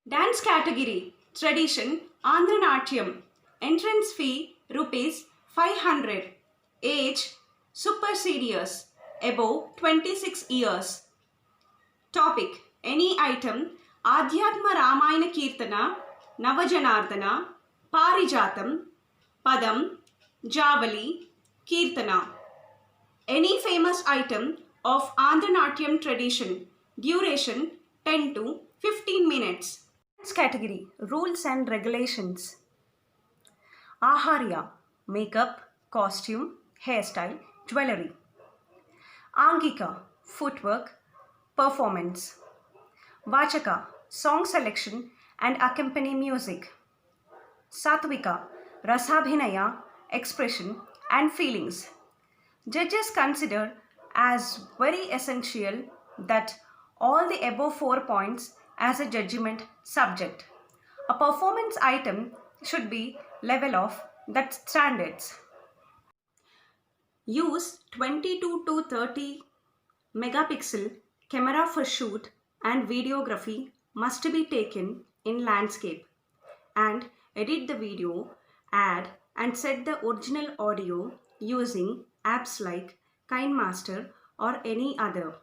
Dance category Tradition Andhra Entrance fee Rs 500. Age Super Serious above 26 years. Topic Any item Adhyatma Ramayana Kirtana Navajanardana Parijatam Padam Javali Kirtana. Any famous item of Andhra tradition. Duration 10 to 15 minutes. Category Rules and Regulations. Aharya Makeup, Costume, Hairstyle, Jewelry. Angika Footwork, Performance. Vachaka Song Selection and Accompany Music. Satvika Rasabhinaya, Expression and Feelings. Judges consider as very essential that all the above 4 points as a judgment subject. A performance item should be level of that standards. Use 22 to 30 megapixel camera for shoot and videography must be taken in landscape, and edit the video, add and set the original audio using apps like KineMaster or any other,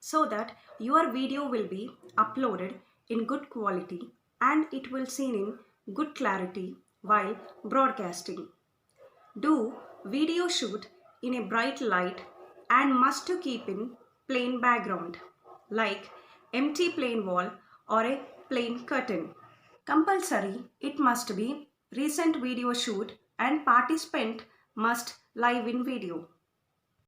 so that your video will be uploaded in good quality and it will seen in good clarity while broadcasting. Do video shoot in a bright light and must to keep in plain background like empty plain wall or a plain curtain. Compulsory, it must be recent video shoot and participant must live in video.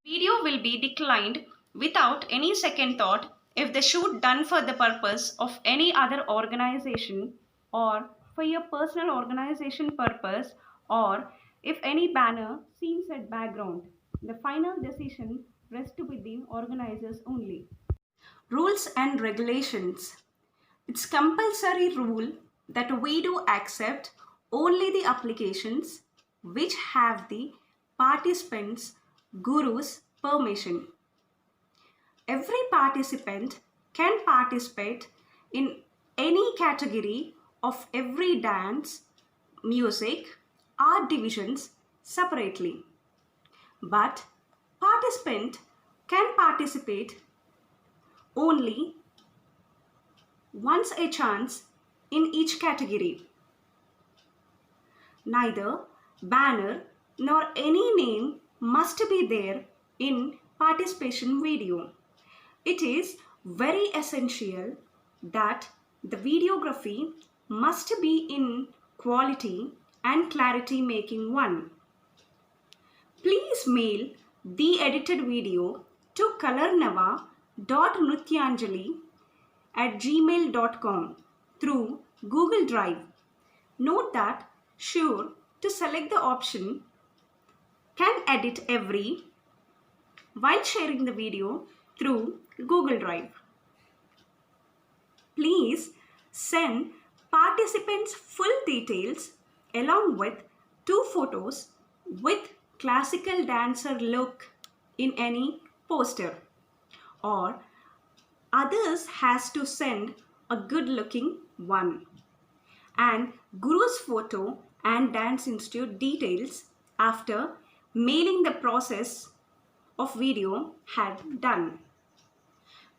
Video will be declined without any second thought if the shoot done for the purpose of any other organization or for your personal organization purpose, or if any banner scenes at background. The final decision rests with the organizers only. Rules and regulations. It's compulsory rule that we do accept only the applications which have the participants' guru's permission. Every participant can participate in any category of every dance, music, art divisions separately. But participant can participate only once a chance in each category. Neither banner nor any name must be there in participation video. It is very essential that the videography must be in quality and clarity making one. Please mail the edited video to colornava.nrityanjali@gmail.com through Google Drive. Note that sure to select the option can edit every while sharing the video through Google Drive. Please send participants full details along with 2 photos with classical dancer look in any poster, or others has to send a good looking one, and guru's photo and dance institute details after mailing the process of video had done.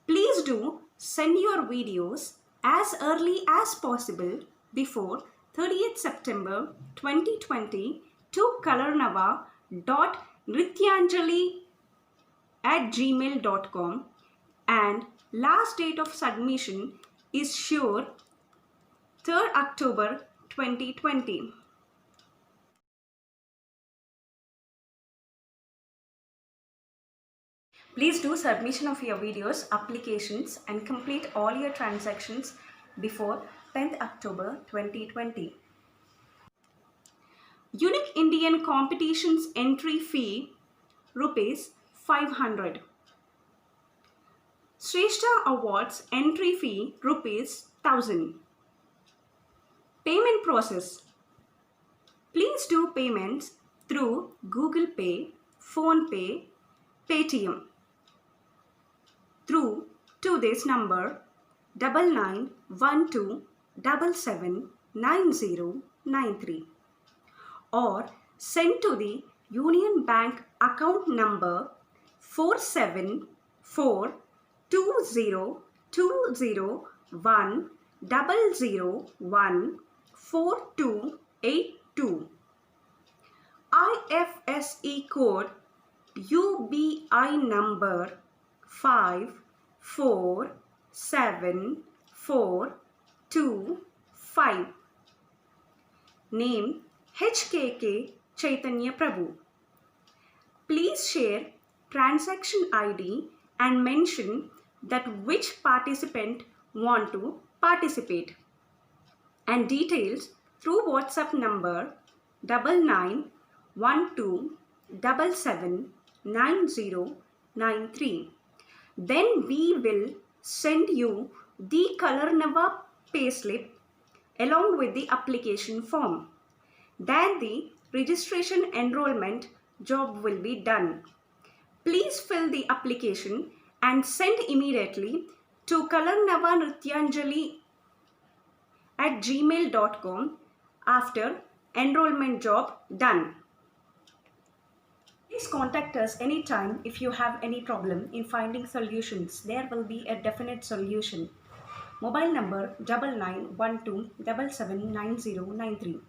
Please do send your videos as early as possible before 30th September 2020 to colornava.nrityanjali@gmail.com, and last date of submission is sure 3rd October 2020. Please do submission of your videos, applications and complete all your transactions before 10th October 2020. Unique Indian Competitions entry fee Rs 500. Shrestha Awards entry fee Rs 1000. Payment process. Please do payments through Google Pay, Phone Pay, Paytm through to this number 9912 779093 or send to the Union Bank account number 47420100014282. IFSC code UBI number 5474225. Name HKK Chaitanya Prabhu. Please share transaction ID and mention that which participant want to participate, and details through WhatsApp number 9912779093. Then we will send you the Color payslip along with the application form. Then the registration enrollment job will be done. Please fill the application and send immediately to kalarnavanrityanjali@gmail.com after enrollment job done. Please contact us anytime if you have any problem in finding solutions. There will be a definite solution. Mobile number 9912779093.